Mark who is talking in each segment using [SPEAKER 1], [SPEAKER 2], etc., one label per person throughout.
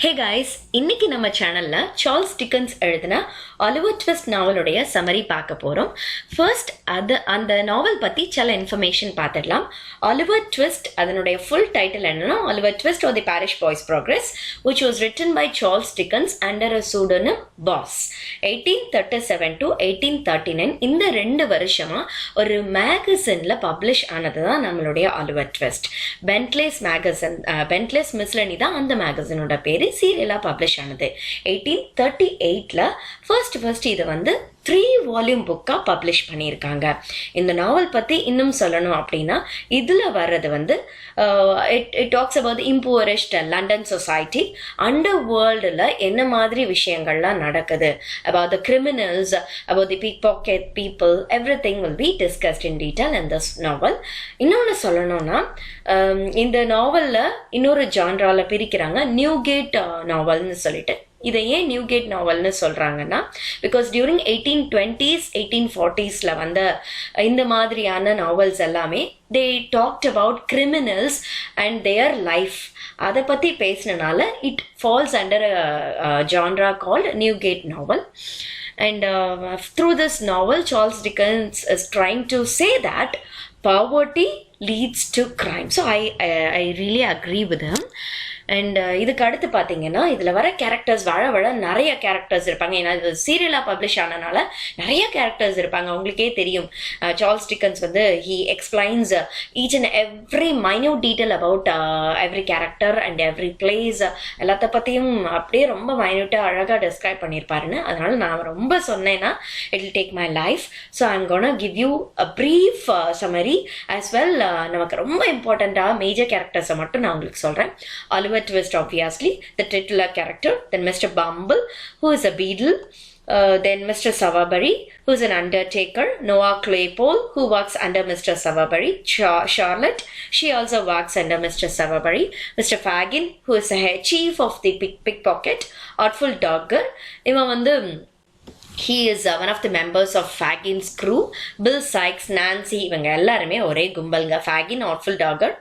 [SPEAKER 1] Hey guys, இன்னைக்கு நம்ம சேனல்ல சார்ல்ஸ் டிக்கன்ஸ் எழுதின ஆலிவர் ட்விஸ்ட் நாவலுடைய சமரி பார்க்க போறோம். ஃபர்ஸ்ட் அந்த நாவல் பத்தி சில இன்ஃபர்மேஷன் பார்த்துடலாம். ஆலிவர் ட்விஸ்ட் அதனுடைய ஃபுல் டைட்டில் என்னன்னா Oliver Twist or the parish boy's progress which was written by Charles Dickens under a pseudonym Boss 1837 to 1839. இந்த 2 வருஷமா ஒரு மேகசின்ல பப்ளிஷ் ஆனதுதான் நம்மளுடைய ஆலிவர் ட்விஸ்ட். பென்ட்லேஸ் மேகசின், பென்ட்லேஸ் மிஸ்லனி தான் அந்த மேகசினோட பேரு. சீரியலா பப்ளிஷ் ஆனது 1838ல. ஃபர்ஸ்ட் இதை 3 வால்யூம் புக்கா பப்ளிஷ் பண்ணியிருக்காங்க. இந்த நாவல் பத்தி இன்னும் சொல்லணும் அப்படின்னா இதுல வர்றது it talks about impoverished London society, under வேர்ல்டுல என்ன மாதிரி விஷயங்கள்லாம் நடக்குது, about the criminals, about the pickpocket people, everything will be discussed in detail in this novel. இன்னொன்று சொல்லணும்னா இந்த நாவல்ல இன்னொரு ஜான்ரால பிரிக்கிறாங்க, நியூகேட் நாவல்னு சொல்லிட்டு. இதை ஏன் நியூகேட் நாவல்னு சொல்றாங்கன்னா பிகாஸ் டியூரிங் 1820s 1840ஸ்ல இந்த மாதிரியான நாவல்ஸ் எல்லாமே they talked about criminals and their life. அதை பத்தி பேசினால it falls under a genre called Newgate novel. And through this novel Charles Dickens is trying to say that poverty leads to crime. So I really agree with him. And இதுக்கு அடுத்து பார்த்தீங்கன்னா இதில் வர characters வர நிறைய characters இருப்பாங்க. ஏன்னா இது சீரியலாக பப்ளிஷ் ஆனனால நிறைய கேரக்டர்ஸ் இருப்பாங்க. உங்களுக்கே தெரியும், Charles Dickens he explains each and every minute detail about every character and every place, எல்லாத்த பற்றியும் அப்படியே ரொம்ப மைன்யூட்டாக அழகாக டிஸ்கிரைப் பண்ணியிருப்பாருன்னு. அதனால நான் ரொம்ப சொன்னேன்னா it will take my life. So I'm gonna give you a brief summary as well. நமக்கு ரொம்ப இம்பார்ட்டண்ட்டாக மேஜர் கேரக்டர்ஸை மட்டும் நான் உங்களுக்கு சொல்கிறேன். Oliver Twist, obviously, the titular character. Then Mr. Bumble, who is a beadle. Then Mr. Sowerberry, who is an undertaker. Noah Claypole, who works under Mr. Sowerberry. Charlotte, she also works under Mr. Sowerberry. Mr. Fagin, who is the head chief of the pickpocket. Artful Dogger, he is one of the members of Fagin's crew. Bill Sykes, Nancy, இவங்க எல்லாருமே ஒரே கும்பல்ங்க. Fagin, Artful Dogger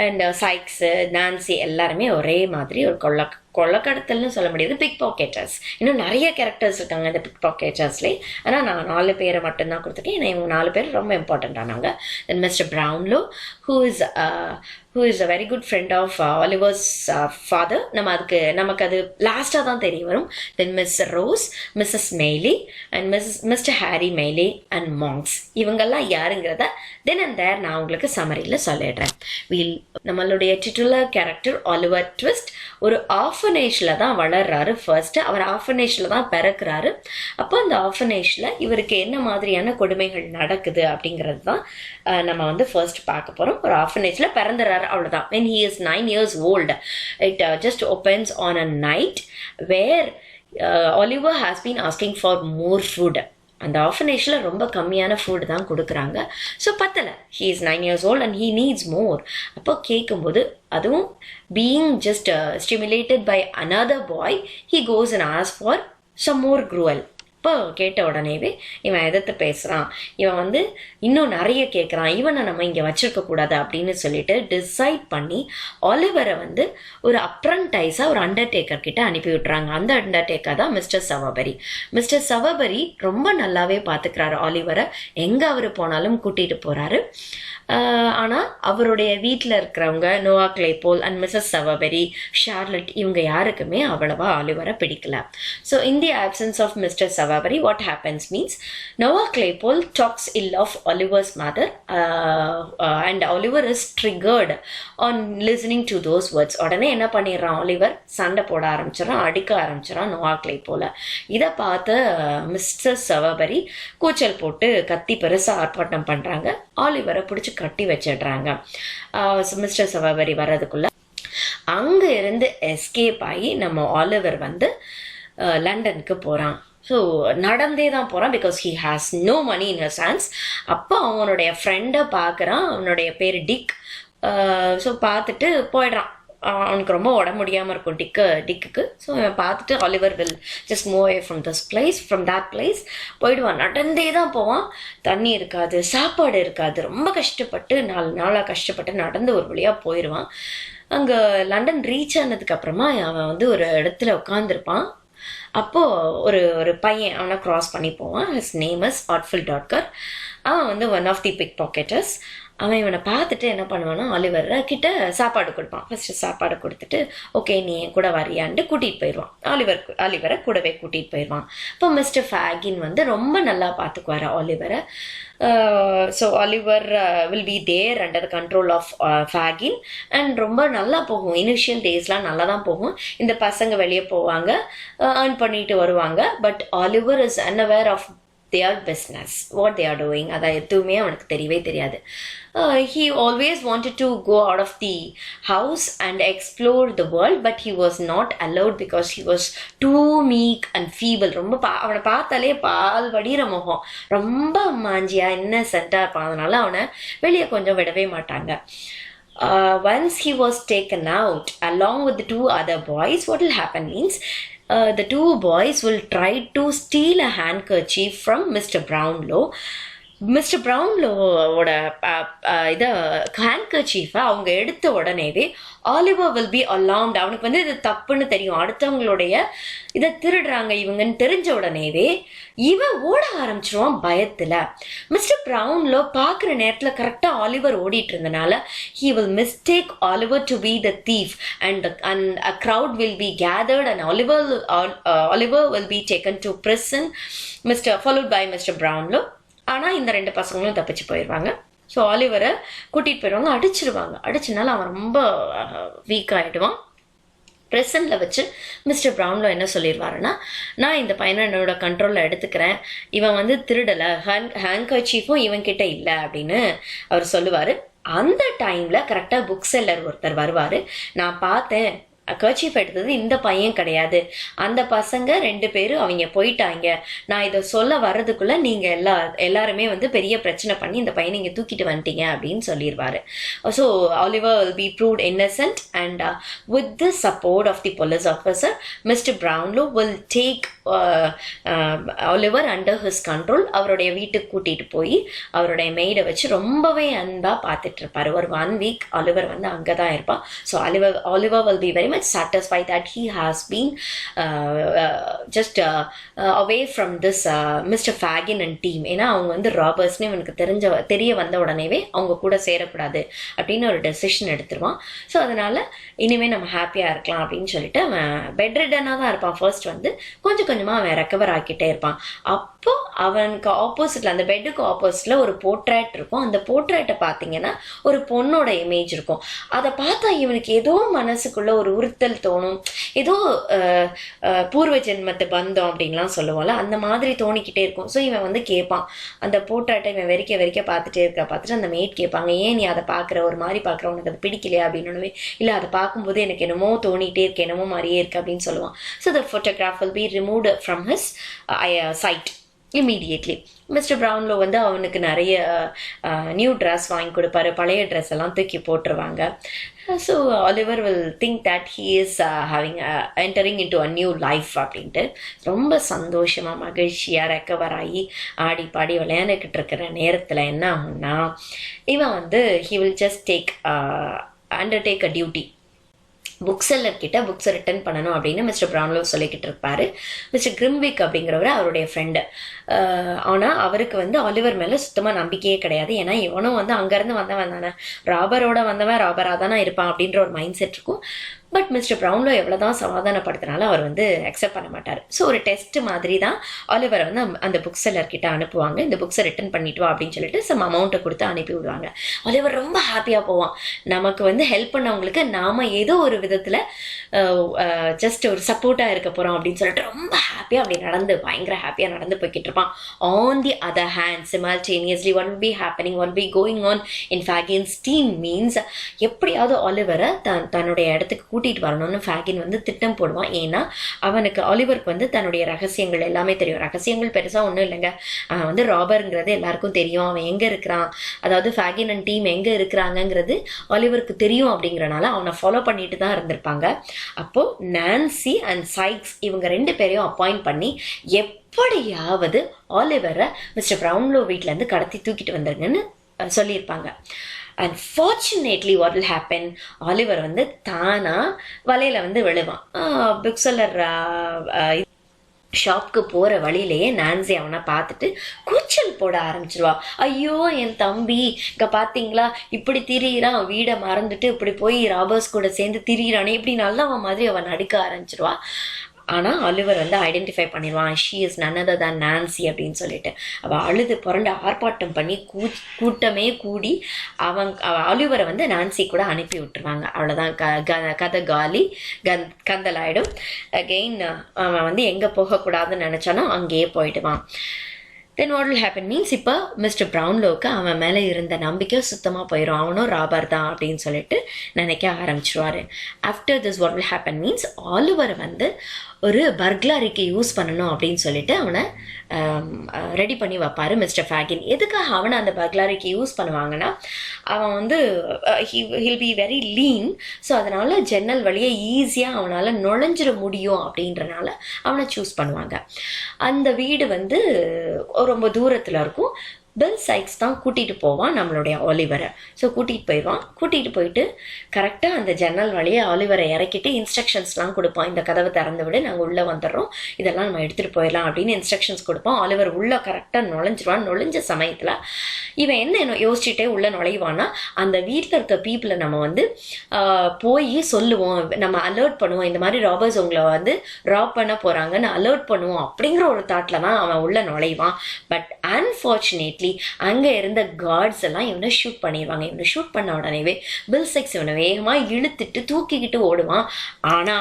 [SPEAKER 1] and Sykes, Nancy எல்லாருமே ஒரே மாதிரி ஒரு கொள்ளக்கடத்தல்னு சொல்ல முடியாது, big பாக்கெட்டர்ஸ். இன்னும் நிறைய கேரக்டர்ஸ் இருக்காங்க இந்த பிக் பாக்கெட்டர்ஸ்லேயே. ஆனால் நான் 4 பேரை மட்டும்தான் கொடுத்துருக்கேன். ஏன்னா இவங்க 4 பேர் ரொம்ப இம்பார்ட்டண்ட் ஆனாங்க. தென் mister ப்ரவுன்லோ, who is a very good friend of Oliver's father. நமக்கு அது லாஸ்டாக தான் தெரிய வரும். Then Miss Rose, Mrs Maylie and Mister Harry Maylie and Monks, இவங்கெல்லாம் யாருங்கிறத தென் அண்ட் தேர் நான் உங்களுக்கு சமரியில் சொல்லிடுறேன். நம்மளுடைய டிட்டுலர் கேரக்டர் ஆலிவர் ட்விஸ்ட் ஒரு ஆர்ஃபனேஜ்ல தான் வளர்றாரு. ஃபர்ஸ்ட் அவர் ஆர்ஃபனேஜ்ல தான் பிறக்கிறாரு. அப்போ அந்த ஆர்ஃபனேஜ்ல இவருக்கு என்ன மாதிரியான கொடுமைகள் நடக்குது அப்படிங்கிறது தான் நம்ம ஃபர்ஸ்ட் பார்க்க போறோம். ஒரு ஆர்ஃபனேஜ்ல பிறந்துறாரு, அவ்வளவுதான். when he is 9 years old, it just opens on a night where Oliver has been asking for more food. அந்த ஆர்ஃபனேஜ்ல ரொம்ப கம்மியான ஃபுட் தான் கொடுக்குறாங்க. ஸோ பத்தலை, he is 9 years old and he needs more. அப்போ கேட்கும்போது அதுவும் being just stimulated by another boy, he goes and asks for some more gruel. இப்போ கேட்ட உடனேவே இவன் எதிர்த்து பேசுகிறான். இவன் இன்னும் நிறைய கேட்குறான். இவனை நம்ம இங்கே வச்சிருக்க கூடாது அப்படின்னு சொல்லிட்டு டிசைட் பண்ணி ஆலிவரை ஒரு அப்ரண்டைஸாக ஒரு அண்டர்டேக்கர் கிட்ட அனுப்பி விட்டுறாங்க. அந்த அண்டர்டேக்கர் தான் மிஸ்டர் சவபரி. மிஸ்டர் சவபரி ரொம்ப நல்லாவே பார்த்துக்கிறாரு ஆலிவரை. எங்கே அவர் போனாலும் கூட்டிகிட்டு போகிறாரு. ஆனால் அவருடைய வீட்டில் இருக்கிறவங்க Noah Claypole and Mrs Sowerberry, Charlotte, இவங்க யாருக்குமே அவ்வளவா ஆலிவரை பிடிக்கல. So in the absence of Mister Sowerberry what happens means Noah Claypole talks ill of Oliver's mother and Oliver is triggered on listening to those words. உடனே என்ன பண்ணிடுறான் Oliver, சண்டை போட ஆரம்பிச்சிடறான், அடிக்க ஆரம்பிச்சிடறான் நோவா கிளேபோல. இதை பார்த்து மிஸ்டர் சவபெரி கூச்சல் போட்டு கத்தி பெருசாக ஆர்ப்பாட்டம் பண்ணுறாங்க. ஆலிவரை பிடிச்சி கட்டி வச்சிடுறாங்க. மிஸ்டர் சவபெரி வர்றதுக்குள்ள அங்க இருந்து எஸ்கேப் ஆகி நம்ம ஆலிவர் லண்டனுக்கு போறான். ஸோ நடந்தே தான் போகிறான் because he has no money in his hands. அப்போ அவனுடைய ஃப்ரெண்டை பார்க்குறான், அவனுடைய பேர் டிக். ஸோ பார்த்துட்டு போயிடுறான். அவனுக்கு ரொம்ப உடம்பு முடியாமல் இருக்கும் டிக்குக்கு. ஸோ அவன் பார்த்துட்டு Oliver will just move away from this place, from that place போயிடுவான். நடந்தே தான் போவான். தண்ணி இருக்காது, சாப்பாடு இருக்காது. ரொம்ப கஷ்டப்பட்டு 4 நாளாக கஷ்டப்பட்டு நடந்து ஒரு வழியாக போயிடுவான். அங்கே லண்டன் ரீச் ஆனதுக்கு அப்புறமா அவன் வந்து ஒரு இடத்துல உட்காந்துருப்பான். அப்போது ஒரு ஒரு பையன் அவனை க்ராஸ் பண்ணி போவான். His name is Artful Dodger. அவன் வந்து one of the pick pocketers. அவன் இவனை பார்த்துட்டு என்ன பண்ணுவானா, ஆலிவர் கிட்ட சாப்பாடு கொடுப்பான். ஃபர்ஸ்ட்டு சாப்பாடு கொடுத்துட்டு, ஓகே நீ என் கூட வரியான்ட்டு கூட்டிகிட்டு போயிடுவான். ஆலிவரை கூடவே கூட்டிகிட்டு போயிடுவான். இப்போ மிஸ்டர் ஃபேகின் வந்து ரொம்ப நல்லா பார்த்துக்குவார் ஆலிவரை. So Oliver will be there under the control of Fagin. And ரொம்ப நல்லா போகும். இனிஷியல் டேஸ்லாம் நல்லா தான் போகும். இந்த பசங்க வெளியே போவாங்க, ஏர்ன் பண்ணிட்டு வருவாங்க. But Oliver is unaware of their business, what they are doing. அது எதுவுமே அவனுக்கு தெரியவே தெரியாது. He always wanted to go out of the house and explore the world, but he was not allowed because he was too meek and feeble. ரொம்ப அவனை பார்த்தாலே பால் வடிகிற முகம், ரொம்ப மாஞ்சியா இன்னசென்ட்டாக இருப்பான். அதனால அவனை வெளியே கொஞ்சம் விடவே மாட்டாங்க. Once he was taken out along with the two other boys, what will happen means the two boys will try to steal a handkerchief from Mr. Brownlow. Mister ப்ரவுன்லோவோட இதை ஹேண்ட்கர்ச்சீஃபை அவங்க எடுத்த உடனேவே ஆலிவர் வில் பி அலார்ம்ட். அவனுக்கு வந்து இது தப்புன்னு தெரியும், அடுத்தவங்களுடைய இதை திருடுறாங்க இவங்கன்னு தெரிஞ்ச உடனேவே இவன் ஓட ஆரம்பிச்சிருவான் பயத்தில். மிஸ்டர் ப்ரவுன்லோ பார்க்குற நேரத்தில் கரெக்டாக ஆலிவர் ஓடிட்டு இருந்தனால he will mistake Oliver to be the thief and a crowd will be gathered and Oliver will be taken to prison, followed by Mr. Brownlow. ஆனால் இந்த ரெண்டு பசங்களும் தப்பிச்சு போயிடுவாங்க. ஸோ ஆலிவரை கூட்டிகிட்டு போயிடுவாங்க, அடிச்சனால அவன் ரொம்ப வீக் ஆகிடுவான். ப்ரெசண்டில் வச்சு மிஸ்டர் ப்ரவுன்லோ என்ன சொல்லிடுவாருன்னா, நான் இந்த பையனை என்னோட கண்ட்ரோலில் எடுத்துக்கிறேன், இவன் வந்து திருடலை, ஹேண்ட்கர்ச்சீஃபும் இவன் கிட்ட இல்லை அப்படின்னு அவர் சொல்லுவார். அந்த டைமில் கரெக்டாக புக் செல்லர் ஒருத்தர் வருவார். நான் பார்த்தேன், கர்ச்சீஃப் எடுத்தது இந்த பையன் கிடையாது, அந்த பசங்க 2 பேரும் அவங்க போயிட்டாங்க, நான் இதை சொல்ல வர்றதுக்குள்ள நீங்க எல்லாருமே வந்து பெரிய பிரச்சனை பண்ணி இந்த பையனை இங்கே தூக்கிட்டு வந்துட்டீங்க அப்படின்னு சொல்லிடுவாரு. So Oliver will be proved innocent and with the support of the police officer, Mr. Brownlow will take Oliver under his control. அவருடைய வீட்டுக்கு கூட்டிகிட்டு போய் அவருடைய மெய்டை வச்சு ரொம்பவே அன்பாக பார்த்துட்டு இருப்பார். ஒரு 1 வீக் ஆலிவர் வந்து அங்கே தான் இருப்பான். So Oliver will be very much satisfied that he has been just away from this Mr. Fagin and team. ஏன்னா அவங்க வந்து ராபர்ஸ்னு இவனுக்கு தெரிய வந்த உடனேவே அவங்க கூட சேரக்கூடாது அப்படின்னு ஒரு டெசிஷன் எடுத்துருவான். ஸோ அதனால இனிமேல் நம்ம ஹாப்பியாக இருக்கலாம் அப்படின்னு சொல்லிட்டு அவன் பெட் ரிடனாக தான் இருப்பான். ஃபர்ஸ்ட் வந்து கொஞ்சம் கொஞ்சமாக அவன் ரெக்கவர் ஆக்கிட்டே இருப்பான். அப்போ அவனுக்கு ஆப்போசிட்ல, அந்த பெட்டுக்கு ஆப்போசிட்ல ஒரு போர்ட்ரேட் இருக்கும். அந்த போர்ட்ரேட்டை பார்த்தீங்கன்னா ஒரு பொண்ணோட இமேஜ் இருக்கும். அதை பார்த்தா இவனுக்கு ஏதோ மனசுக்குள்ள ஒரு உறுத்தல் தோணும், ஏதோ பூர்வ ஜென்மத்தை பந்தம் அப்படின்லாம் சொல்லுவோம்ல, அந்த மாதிரி தோணிக்கிட்டே இருக்கும். ஸோ இவன் வந்து கேட்பான், அந்த போர்ட்ரேட்டை இவன் வெறிக்க பார்த்துட்டே பார்த்துட்டு அந்த மேட் கேட்பாங்க, ஏன் நீ அதை பார்க்குற, ஒரு மாதிரி பார்க்குற, உனக்கு அது பிடிக்கலையா அப்படின்னு. இல்லை அதை பார்க்கும்போது எனக்கு என்னமோ தோணிகிட்டே இருக்கு, என்னமோ மாதிரியே இருக்கு அப்படின்னு சொல்லுவான். So the photograph will be removed from his sight immediately. Mister Brownlow வந்து அவனுக்கு நிறைய நியூ ட்ரெஸ் வாங்கி கொடுப்பாரு, பழைய ட்ரெஸ் எல்லாம் தூக்கி போட்டுருவாங்க. So Oliver will think that he is entering into a new life அப்படின்ட்டு ரொம்ப சந்தோஷமாக மகிழ்ச்சியாக ரெக்கவர் ஆகி ஆடி பாடி விளையாண்டுக்கிட்டு இருக்கிற நேரத்தில் என்ன ஆகும்னா, இவன் வந்து he will just undertake a duty. Book seller கிட்ட புக்ஸை ரிட்டர்ன் பண்ணணும் அப்படின்னு மிஸ்டர் ப்ரவுன்லோ சொல்லிக்கிட்டு இருப்பாரு. மிஸ்டர் கிரிம்விக் அப்படிங்கிறவர் அவருடைய ஃப்ரெண்டு. ஆனால் அவருக்கு வந்து ஆலிவர் மேலே சுத்தமாக நம்பிக்கையே கிடையாது. ஏன்னா இவனும் வந்து அங்கேருந்து வந்தவன் தானே, ராபரோட வந்தவன் ராபராக தானே இருப்பான் அப்படின்ற ஒரு மைண்ட் செட் இருக்கும். பட் மிஸ்டர் ப்ரவுன்லோ எவ்வளோதான் சமாதானப்படுத்தினாலும் அவர் வந்து அக்செப்ட் பண்ண மாட்டார். ஸோ ஒரு டெஸ்ட் மாதிரி தான் ஆலிவரை வந்து அந்த புக் செல்லர்கிட்ட அனுப்புவாங்க. இந்த புக்ஸை ரிட்டர்ன் பண்ணிட்டு வா அப்படின்னு சொல்லிட்டு சம் அமௌண்ட்டை கொடுத்து அனுப்பி விடுவாங்க. ஆலிவர் ரொம்ப ஹாப்பியாக போவான். நமக்கு வந்து ஹெல்ப் பண்ணவங்களுக்கு நாம் ஏதோ ஒரு விதத்தில் ஜஸ்ட் ஒரு சப்போர்ட்டாக இருக்க போகிறோம் அப்படின்னு சொல்லிட்டு ரொம்ப ஹாப்பியாக அப்படி பயங்கர ஹாப்பியாக நடந்து போய்கிட்டு இருப்பான். On the other hand simultaneously what will be happening, what will be going on in Fagin's team means, எப்படியாவது ஆலிவரை தன்னுடைய இடத்துக்கு கூட்டிகிட்டு வரணும்னு ஃபேகின் வந்து திட்டம் போடுவான். ஏன்னா அவனுக்கு ஆலிவருக்கு வந்து தன்னுடைய ரகசியங்கள் எல்லாமே தெரியும். ரகசியங்கள் பெருசாக ஒன்றும் இல்லைங்க, அவன் வந்து ராபருங்கிறது எல்லாருக்கும் தெரியும். அவன் எங்கே இருக்கிறான், அதாவது ஃபேகின் அண்ட் டீம் எங்கே இருக்கிறாங்கங்கிறது ஆலிவருக்கு தெரியும். அப்படிங்கிறனால அவனை ஃபாலோ பண்ணிட்டு தான் இருந்திருப்பாங்க. அப்போது நான்சி அண்ட் சைக்ஸ் இவங்க 2 பேரையும் அப்பாயிண்ட் பண்ணி எப்படியாவது ஆலிவரை மிஸ்டர் ப்ரவுன்லோ வீட்டிலேருந்து கடத்தி தூக்கிட்டு வந்துருங்கன்னு சொல்லியிருப்பாங்க. And fortunately what will happen, Oliver வந்து தானா வலையில வந்து விழுவான். புக் செல்லர் ஷாப்க்கு போகிற வழியிலேயே நான்சி அவனை பார்த்துட்டு கூச்சல் போட ஆரம்பிச்சிருவா. ஐயோ என் தம்பி இங்கே பார்த்தீங்களா இப்படி திரியிறான், வீடை மறந்துட்டு இப்படி போய் ராபர்ஸ் கூட சேர்ந்து திரியிறானே, இப்படி நல்லவன் மாதிரி அவன் நடிக்க ஆரம்பிச்சிருவா. ஆனால் ஆலிவர் வந்து ஐடென்டிஃபை பண்ணிடுவான், ஷீ இஸ் நன் அதர் தான் நான்சி அப்படின்னு சொல்லிட்டு. அவள் அழுது புரண்டு ஆர்ப்பாட்டம் பண்ணி கூட்டமே கூடி ஆலிவரை வந்து நான்சி கூட அனுப்பி விட்டுருவாங்க. அவ்வளோதான், கதை காலி, கந்தலாயிடும். அகெயின் அவன் வந்து எங்கே போகக்கூடாதுன்னு நினச்சானோ அங்கேயே போயிடுவான். Then what will happen means, இப்போ மிஸ்டர் ப்ரவுன்லோவுக்கு அவன் மேலே இருந்த நம்பிக்கை சுத்தமாக போயிடும். அவனும் ராபர் தான் அப்படின்னு சொல்லிட்டு நினைக்க ஆரம்பிச்சிருவாரு. After this what will happen means, Oliver வந்து ஒரு பர்க்லாரிக்கு யூஸ் பண்ணணும் அப்படின்னு சொல்லிட்டு அவனை ரெடி பண்ணி வைப்பார் மிஸ்டர் ஃபேகின். எதுக்காக அவனை அந்த பர்க்லாரிக்கு யூஸ் பண்ணுவாங்கன்னா, அவன் வந்து he'll be very lean. So அதனால் ஜன்னல் வழியை ஈஸியாக அவனால் நுழைஞ்சிட முடியும் அப்படின்றனால அவனை சூஸ் பண்ணுவாங்க. அந்த வீடு வந்து ரொம்ப தூரத்தில் இருக்கும். பில் சைக்ஸ் தான் கூட்டிகிட்டு போவான் நம்மளுடைய ஆலிவரை. ஸோ கூட்டிகிட்டு போயிடுவான். கூட்டிகிட்டு போயிட்டு கரெக்டாக அந்த ஜன்னல் வழியை ஆலிவரை இறக்கிட்டு இன்ஸ்ட்ரக்ஷன்ஸ்லாம் கொடுப்பான். இந்த கதவை திறந்து விடு, நாங்கள் உள்ளே வந்துடுறோம், இதெல்லாம் நம்ம எடுத்துகிட்டு போயிடலாம் அப்படின்னு இன்ஸ்ட்ரக்ஷன்ஸ் கொடுப்பான். ஆலிவர் உள்ளே கரெக்டாக நுழைஞ்சிருவான். நுழைஞ்ச சமயத்தில் இவன் என்ன யோசிச்சுட்டே உள்ளே நுழைவான்னா, அந்த வீட்டில் இருக்க பீப்புளை நம்ம வந்து போய் சொல்லுவோம், நம்ம அலர்ட் பண்ணுவோம், இந்த மாதிரி ராபர்ஸ் உங்களை வந்து ராப் பண்ண போகிறாங்கன்னு அலர்ட் பண்ணுவோம் அப்படிங்கிற ஒரு தாட்டில் தான் அவன் உள்ளே நுழைவான். பட் அன்ஃபார்ச்சுனேட்லி அங்க இருந்த கார்ட்ஸ் எல்லாம் இவனை ஷூட் பண்ணிடுவாங்க. இவனை ஷூட் பண்ண உடனேவே பில் சைக்ஸ் இவனை வேகமா இழுத்துட்டு தூக்கிக்கிட்டு ஓடுவான். ஆனா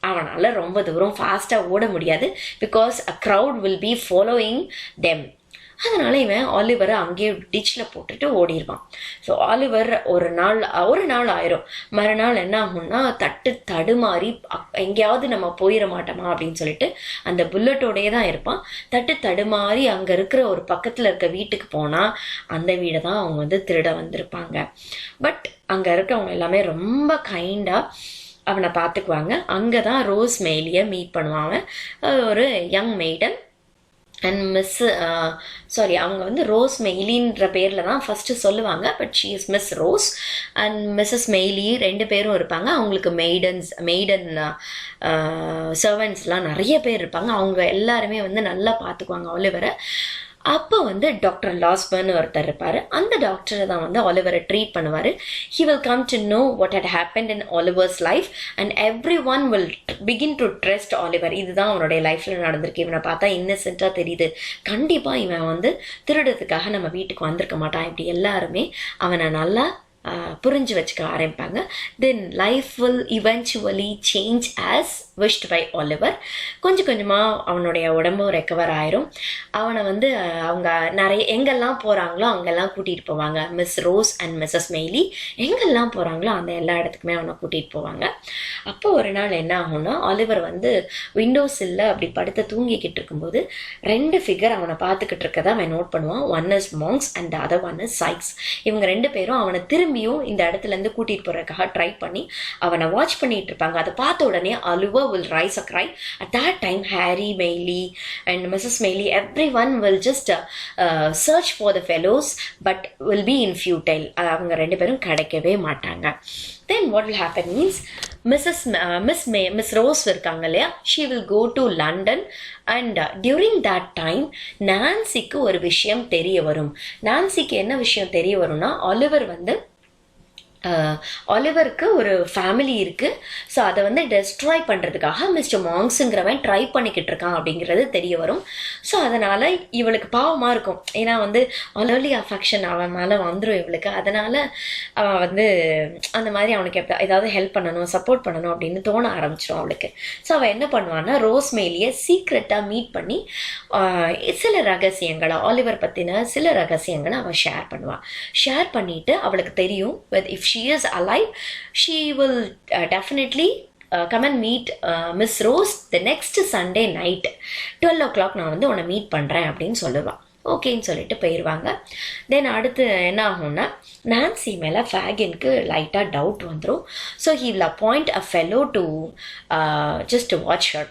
[SPEAKER 1] அவனால ரொம்ப தூரம் ஃபாஸ்டா ஓட முடியாது. Because a crowd will be following them. அதனால இவன் ஆலிவரை அங்கேயே டிச்சில் போட்டுட்டு ஓடிடுவான். ஸோ ஆலிவர் ஒரு நாள் ஆயிரும். மறுநாள் என்ன ஆகும்னா, தடுமாறி எங்கேயாவது நம்ம போயிட மாட்டோமா அப்படின்னு சொல்லிட்டு அந்த புல்லட்டோடையே தான் இருப்பான். தடுமாறி அங்கே இருக்கிற ஒரு பக்கத்தில் இருக்க வீட்டுக்கு போனால் அந்த வீடை தான் அவங்க வந்து திருட வந்திருப்பாங்க. பட் அங்கே இருக்கவங்க எல்லாமே ரொம்ப கைண்டாக அவனை பார்த்துக்குவாங்க. அங்கே தான் ரோஸ் மெய்லியை மீட் பண்ணுவாங்க. ஒரு யங் மெய்டன் அண்ட் அவங்க வந்து ரோஸ் மெய்லின்ற பேரில் தான் ஃபஸ்ட்டு சொல்லுவாங்க. But she is Miss Rose and Mrs Maylie, ரெண்டு பேரும் இருப்பாங்க. அவங்களுக்கு மெய்டன் சர்வன்ட்ஸ்லாம் நிறைய பேர் இருப்பாங்க. அவங்க எல்லாருமே வந்து நல்லா பார்த்துக்குவாங்க ஆலிவரை. அப்போ வந்து டாக்டர் லாஸ்பர்னு ஒருத்தர் இருப்பார். அந்த டாக்டரை தான் வந்து ஆலிவரை ட்ரீட் பண்ணுவார். He will come to know what had happened in Oliver's life and everyone will begin to trust Oliver. இதுதான் அவனுடைய லைஃப்பில் நடந்திருக்கு. இவனை பார்த்தா இன்னசென்ட்டாக தெரியுது, கண்டிப்பாக இவன் வந்து திருடுறதுக்காக நம்ம வீட்டுக்கு வந்திருக்க மாட்டான். இப்படி எல்லாருமே அவனை நல்லா புரிஞ்சு வச்சுக்க ஆரம்பிப்பாங்க. Then life will eventually change as wished by Oliver. கொஞ்சம் கொஞ்சமாக அவனுடைய உடம்பும் ரெக்கவர் ஆயிரும். அவனை வந்து அவங்க நிறைய எங்கெல்லாம் போகிறாங்களோ அங்கெல்லாம் கூட்டிகிட்டு போவாங்க. மிஸ் ரோஸ் அண்ட் மிஸ்ஸஸ் மெய்லி எங்கெல்லாம் போகிறாங்களோ அந்த எல்லா இடத்துக்குமே அவனை கூட்டிகிட்டு போவாங்க. அப்போ ஒரு நாள் என்ன ஆகும்னா, ஆலிவர் வந்து விண்டோஸில் அப்படி படுத்து தூங்கிக்கிட்டு இருக்கும்போது ரெண்டு ஃபிகர் அவனை பார்த்துக்கிட்டு இருக்கதை அவன் நோட் பண்ணுவான். One is monks and other one is Sikes. இவங்க ரெண்டு பேரும் அவனை திரும்பியும் இந்த இடத்துல இருந்து கூட்டிட்டு போறதுக்காக ட்ரை பண்ணி அவனை வாட்ச் பண்ணிட்டு இருப்பாங்க. அதை பார்த்த உடனே Oliver will rise a cry. At that time, Harry, Maylie and Mrs. Maylie, everyone will just search for the fellows, but will be in futile. அவங்க ரெண்டு பேரும் கிடைக்கவே மாட்டாங்க. Then what will happen means, Miss Rose இருக்காங்க இல்லையா, she will go to London and during that time நான்சிக்கு ஒரு விஷயம் தெரிய வரும். நான்சிக்கு என்ன விஷயம் தெரிய வரும்னா, ஆலிவருக்கு ஒரு ஃபேமிலி இருக்குது. ஸோ அதை வந்து டெஸ்ட்ராய் பண்ணுறதுக்காக மிஸ்டர் மாங்ஸுங்கிறவன் ட்ரை பண்ணிக்கிட்டு இருக்கான் அப்படிங்கிறது தெரிய வரும். ஸோ அதனால் இவளுக்கு பாவமாக இருக்கும். ஏன்னா வந்து ஆல்ரெடி அஃபெக்ஷன் அவன் மேலே வந்துடும் இவளுக்கு. அதனால் அவன் வந்து அந்த மாதிரி அவனுக்கு ஏதாவது ஹெல்ப் பண்ணணும், சப்போர்ட் பண்ணணும் அப்படின்னு தோண ஆரம்பிச்சிடும் அவளுக்கு. ஸோ அவள் என்ன பண்ணுவான்னா, ரோஸ் மேலியை சீக்ரெட்டாக மீட் பண்ணி சில ரகசியங்களை, ஆலிவர் பற்றின சில ரகசியங்களை அவள் ஷேர் பண்ணுவாள். ஷேர் பண்ணிவிட்டு அவளுக்கு தெரியும், if she is alive, she will definitely come and meet Miss Rose the next Sunday night 12 o'clock. நான் வந்து உன்னை மீட் பண்ணுறேன் அப்படின்னு சொல்லுவாள். ஓகேன்னு சொல்லிட்டு போயிடுவாங்க. தென் அடுத்து என்ன ஆகும்னா, நான்சி மேலே ஃபேகினுக்கு லைட்டாக டவுட் வந்துடும். So he will appoint a fellow to just watch her.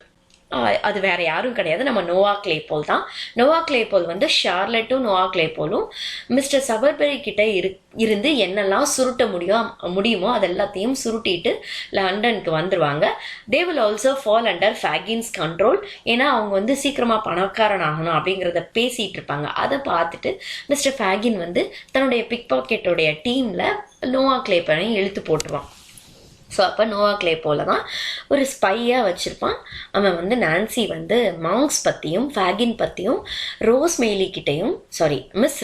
[SPEAKER 1] அது வேற யாரும் கிடையாது, நம்ம நோவா கிளேபோல் தான். நோவா கிளேபோல் வந்து ஷார்லட்டும் நோவா கிளேபோலும் மிஸ்டர் சபர்பரி கிட்ட இருந்து என்னெல்லாம் சுருட்ட முடியுமோ அது எல்லாத்தையும் சுருட்டிட்டு லண்டனுக்கு வந்துருவாங்க. They will also fall under Fagin's control. ஏன்னா அவங்க வந்து சீக்கிரமா பணக்காரன் ஆகணும் அப்படிங்கிறத பேசிட்டு இருப்பாங்க. அதை பார்த்துட்டு மிஸ்டர் ஃபேகின் வந்து தன்னுடைய பிக் பாக்கெட்டோடைய டீம்ல நோவா கிளேபோலையும் இழுத்து போட்டுருவான். ஸோ அப்போ நோவா கிளேபோல தான் ஒரு ஸ்பையாக வச்சுருப்பான். அவன் வந்து நான்சி வந்து மாங்க்ஸ் பற்றியும் ஃபேகின் பற்றியும் ரோஸ் மெய்லி கிட்டையும் மிஸ்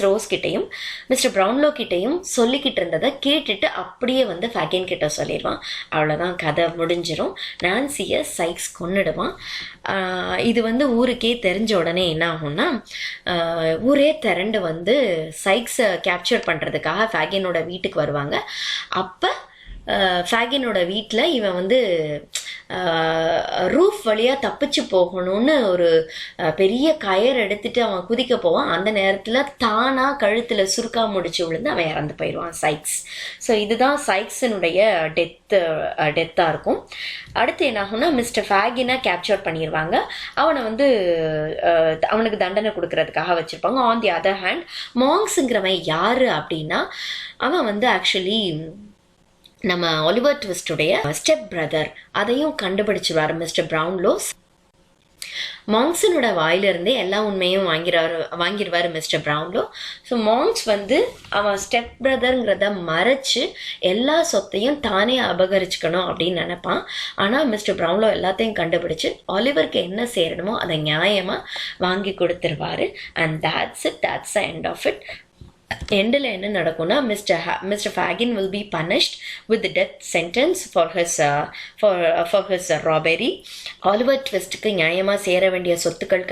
[SPEAKER 1] ரோஸ் கிட்டையும் மிஸ்டர் ப்ரௌன்லோ கிட்டையும் சொல்லிக்கிட்டு இருந்ததை கேட்டுட்டு அப்படியே வந்து ஃபேகின் கிட்ட சொல்லிடுவான். அவ்வளோதான், கதை முடிஞ்சிடும். நான்சியை சைக்ஸ் கொன்னுடுவான். இது வந்து ஊருக்கே தெரிஞ்ச உடனே என்ன ஆகும்னா ஊரே திரண்டு வந்து சைக்ஸை கேப்சர் பண்ணுறதுக்காக ஃபேகினோட வீட்டுக்கு வருவாங்க. அப்போ ஃபேகினோட வீட்டில் இவன் வந்து ரூஃப் வழியாக தப்பிச்சு போகணும்னு ஒரு பெரிய கயர் எடுத்துட்டு அவன் குதிக்க போவான். அந்த நேரத்தில் தானாக கழுத்தில் சுருக்கா முடிச்சு விழுந்து அவன் இறந்து போயிடுவான் சைக்ஸ். ஸோ இதுதான் சைக்ஸினுடைய டெத்தாக இருக்கும். அடுத்து என்ன ஆகும்னா மிஸ்டர் ஃபேகினை கேப்சர் பண்ணிடுவாங்க. அவனை வந்து அவனுக்கு தண்டனை கொடுக்கறதுக்காக வச்சுருப்பாங்க. ஆன் தி அதர் ஹேண்ட் மாங்க்ஸுங்கிறவன் யார் அப்படின்னா அவன் வந்து ஆக்சுவலி நம்ம ஒலிவர் ட்விஸ்டுடைய ஸ்டெப் பிரதர். அதையும் கண்டுபிடிச்சிருவார் மிஸ்டர் ப்ரௌன்லோ. மாங்க்ஸனோட வாயிலிருந்தே எல்லா உண்மையும் வாங்கிடுவார் மிஸ்டர் ப்ரௌன்லோ. ஸோ மாங்க்ஸ் வந்து அவன் ஸ்டெப் பிரதருங்கிறத மறைச்சு எல்லா சொத்தையும் தானே அபகரிச்சுக்கணும் அப்படின்னு நினைப்பான். ஆனால் மிஸ்டர் ப்ரௌன்லோ எல்லாத்தையும் கண்டுபிடிச்சு ஆலிவருக்கு என்ன சேரணுமோ அதை நியாயமாக வாங்கி கொடுத்துருவாரு. And that's the end of it. எண்டில் என்ன நடக்கும்னா mister Fagin will be punished with death sentence for his robbery. Oliver ட்விஸ்ட்டுக்கு நியாயமாக சேர வேண்டிய சொத்துக்கள்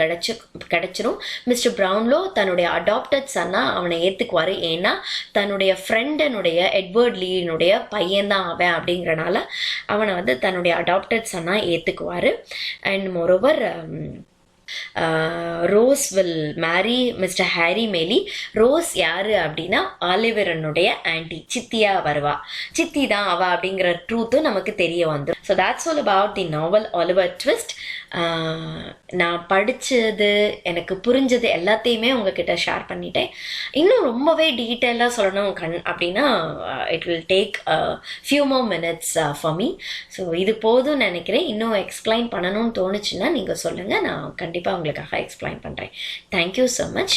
[SPEAKER 1] கிடைச்சிரும். மிஸ்டர் ப்ரௌன்லோ தன்னுடைய அடாப்டட் சன்னாக அவனை ஏற்றுக்குவார். ஏன்னா தன்னுடைய ஃப்ரெண்டனுடைய எட்வர்ட் லீனுடைய பையன்தான் அவன் அப்படிங்கிறனால அவனை வந்து தன்னுடைய அடாப்டட் சன்னாக ஏற்றுக்குவார். And moreover Rose will marry mister Harry Maylie. Rose யாரு அப்படின்னா ஆலிவரனுடைய ஆன்டி, சித்தியா வருவா. சித்தி தான் அவ அப்படிங்கிற ட்ரூத்தும் நமக்கு தெரிய வந்துடும். So that's all about the novel Oliver twist. நான் படித்தது எனக்கு புரிஞ்சது எல்லாத்தையுமே உங்ககிட்ட ஷேர் பண்ணிட்டேன். இன்னும் ரொம்பவே டீட்டெயிலாக சொல்லணும் அப்படின்னா it will take few more minutes for me. So இது போதும் நினைக்கிறேன். இன்னும் எக்ஸ்பிளைன் பண்ணணும்னு தோணுச்சுன்னா நீங்கள் சொல்லுங்கள், நான் கண்டிப்பாக உங்களுக்காக எக்ஸ்பிளைன் பண்ணுறேன். Thank you so much.